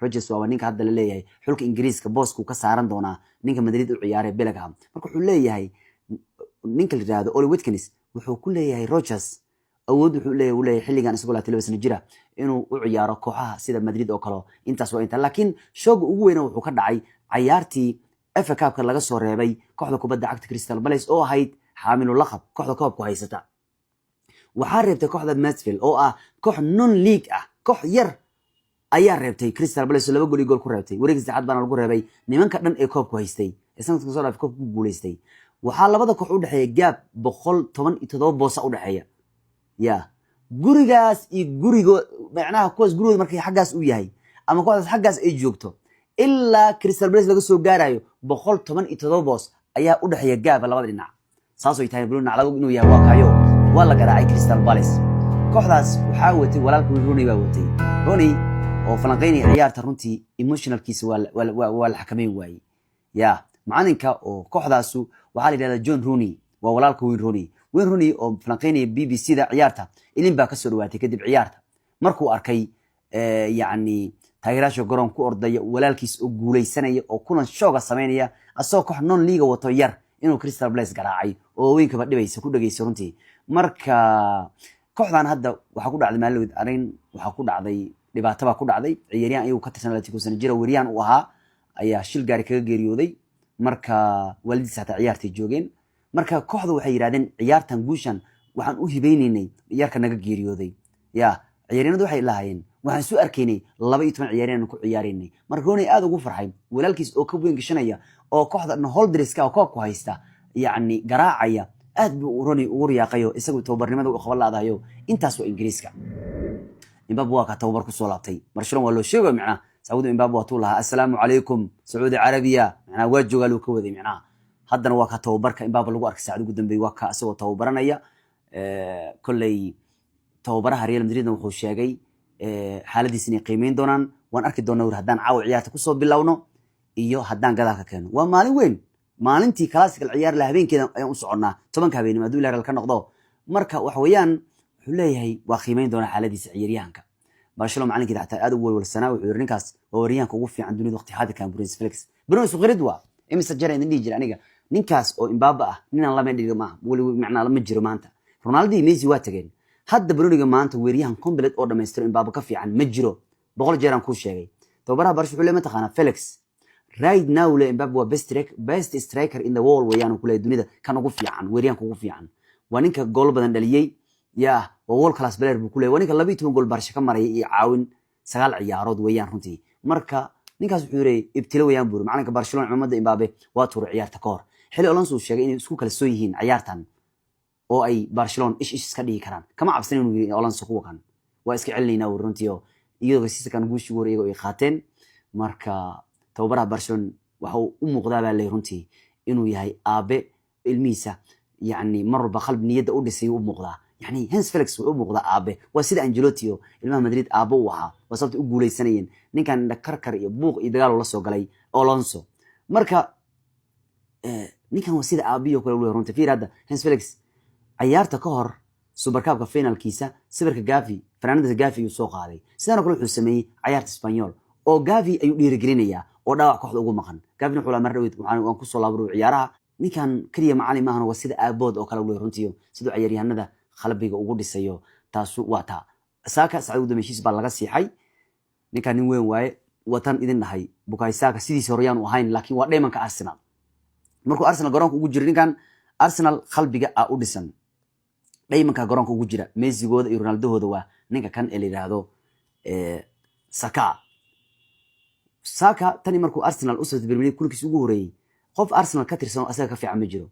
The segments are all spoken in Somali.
Rodgers waa ninka hadda la leeyahay xulka Ingiriiska boosku ka saaran doona ninka Madrid u ciyaaray Bellingham marka wuxuu leeyahay ninka la yiraahdo Oli Watkins wuxuu ku leeyahay Rodgers awood wuxuu leeyahay xilligan isagoo la 30 sano jira inuu u ciyaaro kooxaha sida Madrid oo kale intaas waa inta laakiin shooga ugu weyn wuxuu ka dhacay ciyaartii FA Cup-ka laga soo reebay kooxda kubadda cagta Crystal Palace oo ahayd xaamilu laqab kooxda koobka haysata waxaa reebtay kooxda Mansfield oo ah koox non league ah koox yar ayaa reebtay Crystal Palace 2 gool ku reebtay wareegii saacad baan lagu reebay nimanka dhan ee koobku haystay sanadka soo dhaaf koobku guuleystay waxaa labada koox u dhaxeeya gaab 117 boos u dhaxeeya ya gurigaas iyo gurigo macnaha kuwaas gurigooda markay xaggaas u yahay ama kooxdaas xaggaas ay joogto ilaa Crystal Palace laga soo gaarayo 117 boos ayaa u dhaxeeya gaab labada dhinac saasoo tahay Bruno Alagoo inuu yahay waa kaayo waa la garaacay Crystal Palace kooxdaas waxaa watay walaalka Rooney baa watay Rooney oo falanqeynay ciyaarta runtii emotionalkiisa waa la xakameyn waayay ya macalinka oo kooxdaasu waxaa la yiraahdaa John Rooney waa walaalka Wayne Rooney oo falanqeynay BBC-da ciyaarta ilin baa ka soo dhawaatay kadib ciyaarta markuu arkay yani taageerayaasha garoon ku ordaya walaalkiis oo guuleysanaya oo kulan shooga sameynaya asoo koox non league wato yar inuu Crystal Palace garaacay oo weynka dhibaysa ku dhageysay runtii marka kooxdan hadda waxa ku dhacday maalin arin waxa ku dhacday dhibaato baa ku dhacday ciyaaryahan ayuu ka tirsan 20 sano jira wariyaan uu ahaa ayaa shil gaari kaga geeriyooday marka walidiisa hata ciyaartay joogeen marka kooxdu waxay yiraahdeen ciyaartan guushan waxaan u hibeynaynay ciyaarka naga geeriyooday ya ciyaaryahanadu waxay lahaayeen waxaan soo arkaynay 12 ciyaaryahan ku ciyaareynay marka Rooney aad ugu farxay walaalkiis oo ka weyn gashanaya oo kooxda Holdreska oo koobku haysta yani garaacaya aad buu Rooney ugu riyaaqayo isagoo tababarnimada u qaban laadayo intaas oo Ingiriiska Mbappe waa ka tababar ku soo laabtay Barcelona waa loo sheegay macna Saudi Mbappe waa tuulaha assalaamu calaykum Saudi Arabiya macna waa jooga loo ka waday macna haddana waa ka tababarka Mbappe lagu arkay saacad ugu dambeeyay waa ka asagoo tababaranaya kullay tababaraha Real Madrid wuxuu sheegay xaaladiisa inay qiimeyn doonaan waan arki doonaa haddaan caawa ciyaarta ku soo bilowno iyo haddaan gadaal ka keeno waa maalin weyn maalintii classical ciyaar la habeenkeeda ayaan u soconaa 10 habeenimo haduu ilaahay ka noqdo marka wax weeyaan wuxuu leeyahay waa qiimeyn doonaa xaaladiisa ciyaaryahanka Barcelona macalinka xataa aad u walwalsanaa wuxuu ninkaas waa waryahanka ugu fiican dunida waqti xaadirkan Bruno Felix waa imisa jara in dhigi jira aniga ninkaas oo Mbappe ah ninaan la meel dhiga ma wali macna lama jiro maanta Ronaldo iyo Messi waa tageen hadda Bruno maanta weeryahan complete oo dhameystiro Mbappe ka fiican ma jiro 100 jeer aan ku sheegay tababaraha Barcelona wuxuu leeyahay taqaana Felix right now Mbappe waa best striker in the world weeyaan ku leeyahay dunida kan ugu fiican weeryahanka ugu fiican waa ninka gool badan dhaliyay ya waa world class player buu ku leeyahay waa ninka 12 gool Barca ka maray iyo caawin 9 ciyaarood weeyaan runtii marka ninkaas wuxuu yiri ibtilo weeyaan buu macalinka Barcelona cumada Mbappe waa tuur ciyaarta ka hor xilli Alonso sheegay inay isku kala soo yihiin ciyaartan oo ay Barcelona iska dhigi karaan kama cabsan inuu Alonso ku waqan waa iska celinayna runtii iyagoo si kan guushi wareego ay qaateen marka tababaraha Barcelona waxa uu u muuqdaa baa runtii inuu yahay aabe ilmiisa yani marba qalb niyada u dhisay u muuqdaa يعني هانس فيليكس wuxuu muuqdaa aabe waa sida Ancelotti ilmaha Madrid aabe u ahaa wasabta u guuleysanayeen ninkan karkar iyo buuq iyo dagaal la soo galay Alonso marka ninkan waa sida aabiyo kale u runtii fiirada Hans Felix ciyaarta ka hor Super Cup-ka finalkiisa sawirka Gavi Fernando Gavi uu soo qaaday sidoo kale wuxuu sameeyay ciyaarta Espanyol oo Gavi ayuu dhiirigelinaya oo dhaawac kooxda ugu maqan Gavi wuxuu la mar dhaweyd waxaan ku soo laabro ciyaaraha ninkan kaliya macallin maahan waa sida aabood oo kale u runtii sida ciyaaryahanada qalbiga ugu dhisayo taasu waa taa saaka saacad ugu dambeyshiis baa laga siixay ninkan nin weyn waaye watan idin dhahay Bukayo Saka sidiisa horeyaan u ahayn laakiin waa dheemanka Arsenal markuu Arsenal garoonka ugu jiro ninkan Arsenal qalbiga u dhisan dheemanka garoonka ugu jira Messi gooda iyo Ronaldo hooda waa ninka kan ee yiraahdo Saka tani markuu Arsenal u soo Premier League kulkiis ugu horeeyay qof Arsenal ka tirsan asaga ka fiican ma jiro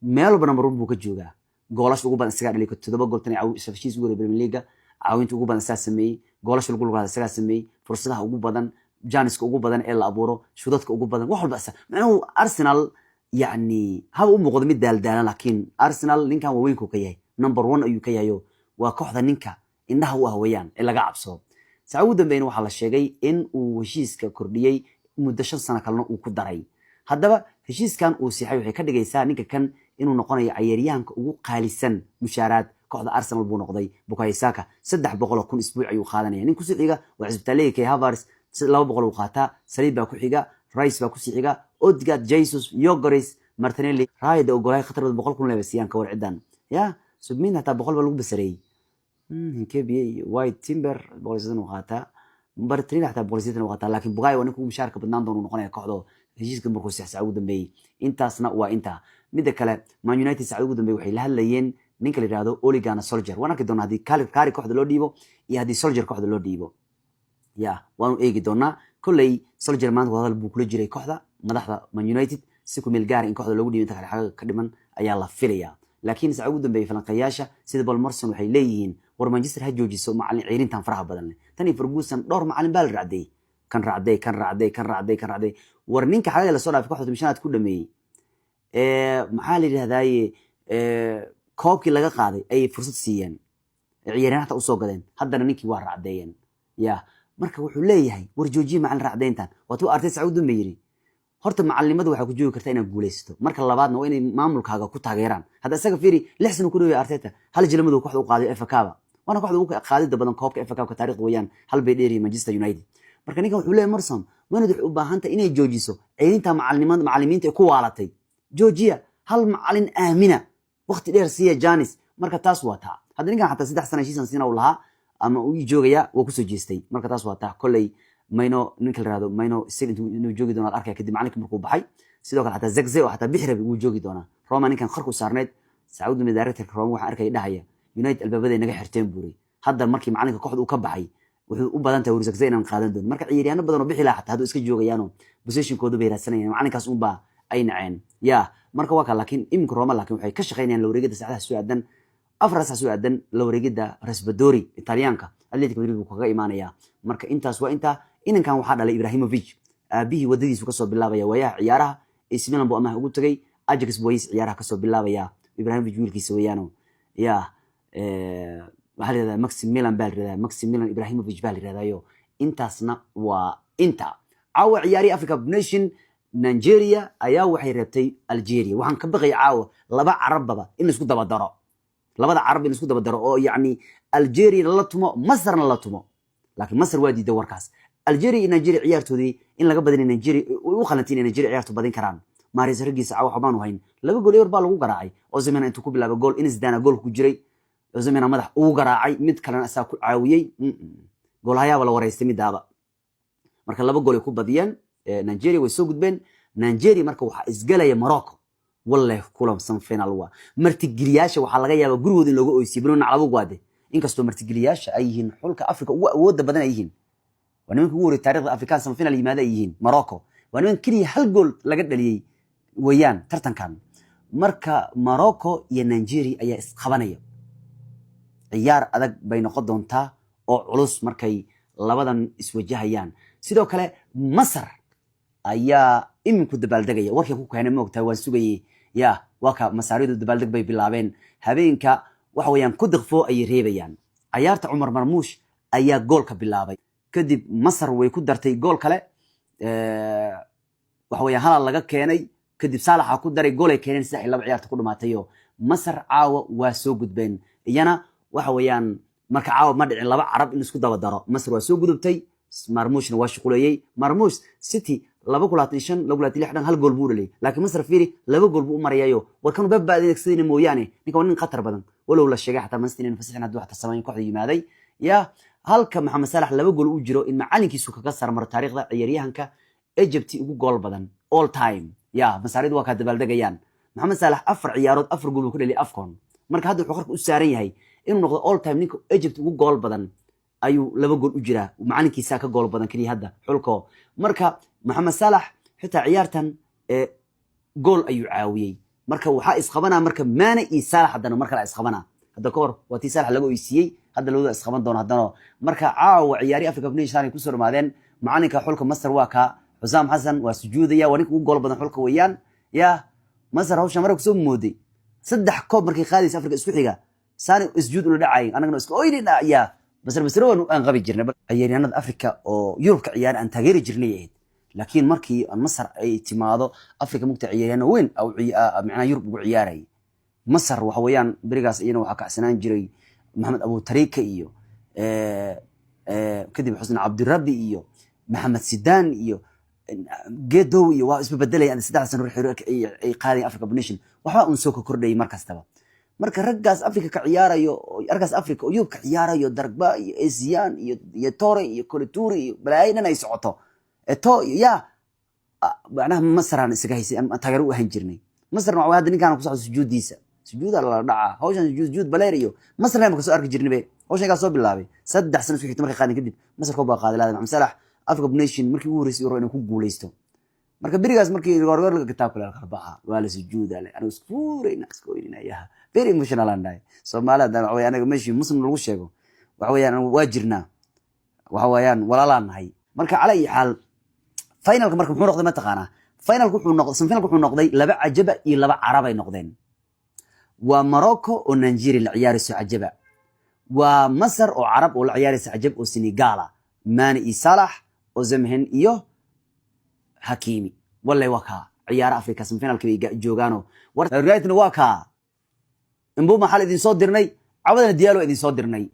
meel walba number 1 buu ka joogaa goolash ugu badan isaga dhalay 7 gool tan ay safashiis ugu Premier League caawinta ugu badan saamay goolash ugu badan isaga saamay fursadaha ugu badan janiska ugu badan ee la abuuro shudadka ugu badan wax walba macnaheedu Arsenal yani haba u muuqdo mid daaldaalan laakiin Arsenal ninkan waa weyn ku ka yahay number 1 ayuu ka yahay waa kooxda ninka indhaha u ah weeyaan ee laga cabso saacad ugu dambeeyna waxa la sheegay in uu heshiiska kordhiyay muddo 5 sano kalena uu ku daray haddaba heshiiskan uu siixay waxay ka dhigaysaa ninka kan inuu noqonayo ciyaaryahanka ugu qaalisan mushaaraad kooxda Arsenal buu noqday Bukayo Saka 300,000 isbuuc ayuu qaadanaya nin ku sii xiga waa Isbitaalada Kai Havertz laba boqol uu qaataa saliid baa ku xiga rice baa ku sii xiga Odegaard Jesus Yogoris Martinelli raayda ogolahay khatar boqol kun leebsiyan ka war cidan ya submin hata boqol baa lagu basareeyay KBA White Timber boqol uu qaataa Martinelli hata boqol uu qaataa laakiin Bukayo waa ninkuu mushaarka badnaan doona noqonaya kooxdo heshiiska markuu sax ugu dambeeyay intaasna waa inta mid kale Man United sax ugu dambeeyay waxay la hadlayeen ninka la yiraahdo Ole Gunnar Solskjaer waan arki doonaa hadii kaari kooxda loo dhiibo iyo hadii Solskjaer kooxda loo dhiibo ya waanu eegi doonaa kulay Solskjaer maanta wadal buu kula jiray kooxda madaxda Man United si ku meel gaar in kooxda loogu dhiibo inta kale xaqa ka dhiman ayaa la filayaa laakiin sax ugu dambeeyay falanqayaasha sida Paul Merson waxay leeyihiin war Manchester ha joojiso macallin ciirintan faraha badan leh tan Ferguson dhowr macallin baa la raacday kan raacday war ninka xaga la soo dhaafay kooxda mishanaad ku dhameeyay maxaa la yiraahdaa koobkii laga qaaday ay fursad siiyeen ciyaaryahanada u soo gadeen haddana ninkii waa raacdeeyeen ya marka wuxuu leeyahay war joojiye macallin raacdeyntan watuu Arteta Sacuud ma yiri horta macallimadu waxa ku joogi kartaa inaad guuleysto marka labaadna waa inay maamulkaaga ku taageeraan hadda isaga fiiri 6 sano ku dhaweeyay Arteta hal jilamadu kooxda u qaaday FA Cup wana kooxda ugu qaadida badan koobka FA Cup ka taariikhda weeyaan hal bay dheeri Manchester United marka ninkan wuxuu leeyahay Merson wanaad u baahanta inay joojiso ciirinta macallimiinta ku waalatay joojiya hal macallin aamina waqti dheer siiya Janis marka taas waa taa hadda ninkan xataa 3 sano heshiisan siina uu lahaa ama uu joogaya waa ku soo jeestay marka taas waa taa kulay mayno ninka la raado mayno inuu joogi doono arkay kadib macalinka markuu baxay sidoo kale xataa Zagze oo xataa Bixrab uu joogi doona Roma ninkan qarku saarneed Sacuud mid director Roma waxa arkay dhahaya United albaabada inaga xirteen buuray hadda markii macalinka kooxda uu ka baxay wuxuu u badan tahay Zagze inaan qaadan doono marka ciyaaryahanno badan oo bixi lahaa xataa haduu iska joogayaano position koodu bay raadsanayaan macalinkaas uu baa ay naceen ya marka waa ka laakiin imka Roma laakiin waxay ka shaqeynayaan la wareegida saacadaha soo aadan afar saac soo aadan la wareegida Raspadori Italianka Atletico Madrid uu kaga imaanaya marka intaas waa inta inankan waxa dhalay Ibrahimovic aabihii wadadiisu ka soo bilaabaya wayaha ciyaaraha AC Milan buu amaah ugu tagay Ajax Boys ciyaaraha ka soo bilaabaya Ibrahimovic wiilkiisa weeyano ya waxa la Maximilian Maximilian Ibrahimovic baa la yiraahdayo intaasna waa inta caawa ciyaari Africa Nation Nigeria ayaa waxay reebtay Algeria waxaan ka baqay caawa laba carabba in isku daba daro labada carab in isku daba daro oo yaani Algeria la tumo Masarna la tumo laakiin Masar waa diiday warkaas Algeria iyo Nigeria ciyaartoodii in laga badin Nigeria u qalantiin Nigeria ciyaarto badin karaan Mahrez ragiisa caawa xubaan wahayn laba gool yar baa lagu garaacay oo Osimhen intuu ku bilaabay gool in Zidane gool ku jiray Osimhen madax uu garaacay mid kalena asaa ku caawiyay gool hayaaba la wareystay midaaba marka laba gool ay ku badiyeen Nigeria way soo gudbeen Nigeria marka waxa isgalaya Morocco wallahi kulan san final waa martigiliyaasha waxa laga yaabaa gurigooda in looga oysiyo bino naclabo waade inkastoo martigiliyaasha ay yihiin xulka Afrika ugu awoodda badan ay yihiin ونمن كوري تاريخ أفريقيا سمفين اللي ماذا يهين مراكو ونمن كلي هل جول لقد لي ويان ترتن كان مركا مراكو يا نيجيري أي خبانية عيار أذك بين قدون تا أو علوس مركي لبدن اسوجهيان سيدو كله مصر أيا إم كود بالدقية وكي كوك هنا موقتها وسوقي يا وكا مساريد الدبالدق بي بلعبين هبين كا وحويان كود غفو أي ريبيان عيارة عمر مرموش أيا جول كبلعبي كدب مصر ويكون درتي جول كله وحويان هلا لقى كيني كدب صالح كود دري جول كيني ساحل لب عيارة كل ما تيو مصر عاو وسوقد بين يانا وحويان marka caaw ma dhicin laba carab in isku daba daro Masar waa soo gudubtay Marmuushna waa shaqoleeyay Marmuush City 2-5 2-6 hal gool buu dhalay laakiin Masar fiiri laba gool buu u marayayo warkan babbaadin agsayna mooyaane ninka nin qatar badan walow la sheegay xataa Manchester fasaxna duu xataa sameeyay kooxda yimaaday ya halka Mohamed Salah laba gool u jiro in macalinkiisu kaga sarmar taariikhda ciyaaryahanka Egypt ugu gool badan all time ya Masaarid waa ka dabaaldegayaan Mohamed Salah afar ciyaarood afar gool ku dhalay Afcon marka hadda wuxuu qarka u saaran yahay inuu noqdo all time ninka Egypt ugu gool badan ayuu laba gool u jira macalinkiisa ka gool badan kaliya hadda xulko marka Mohamed Salah xitaa ciyaartan gool ayuu caawiyay marka waxa isqabana marka Mane iyo Salah hadana marka la isqabana hadda koor waati Salah laga oysiyay hadda loo isqaban doono hadana marka caawa ciyaari Africa Nation ku soo ramaadeen macalinka xulka Masar waa ka Husam Hassan waa sujuudaya waa ninka ugu gool badan xulka weeyaan ya Masar hawsha marka soo mooday saddex koob markii qaadaysa Africa isku xiga ساني اسجود ولا دعاي انا نسك اويدنا يا بس المسروان ان غبي جرنا عياريانada Afrika oo Yurub ka ciyaar aan taageeri jirnay laakiin markii Masar ay timaado Afrika mugta ciyaariyana weyn aw macna Yurub ugu ciyaaray Masar waxa weeyaan barigaas iyana waxa ka sanaan jiray Maxamed Abu Tariika iyo kadib Xusn Abdirabbi iyo محمد سيدان iyo geedow iyo waa isba bedelayaan 3 sano xiriir ay qaadeen Africa Nation waxa uu soo kordhay mar kastaba marka raggaas Afrika ka ciyaarayo arkaas Afrika oo yub ka ciyaarayo Darba iyo Asian iyo Tore iyo Kolituri iyo balaayna ay socoto eto ya macnaha Masran isaga haysay aan taageer u ahaan jirnay Masran waa hadda ninkan ku soo sujuudiisa sujuuda la dhaca hawshan sujuud baleeriyo Masran ma ka soo arki jirnay hawshan ka soo bilaabay 3 sano isku xigtay markay qaadeen kadib Masar ko baa qaaday laada Maxamed Salah Africa Nation markii uu horeysay inuu ku guuleysto marka birigaas markii gorgor laga kitaabka la qarbaha waa la sujuuda leh anu iskuureyna iskooyinayaa very emotional anday Soomaalida way anaga meeshii muslim lagu sheego waxa weeyaan waa jirnaa waxa weeyaan walaalanahay marka calay xal finalka markuu wuxuu noqday ma taqaana finalku wuxuu noqday laba ajaba iyo laba carab ay noqdeen waa Morocco oo Nigeria la ciyaarayso ajaba waa Masar oo carab oo la ciyaarayso ajab oo Senegal Mane iyo Salah oo Zamhen iyo Hakimi wallahi waka ciyaar Afrika semifinalka ay joogaano war raaytna waka inbuu maxal idin soo dirnay cawadana diyaalo idin soo dirnay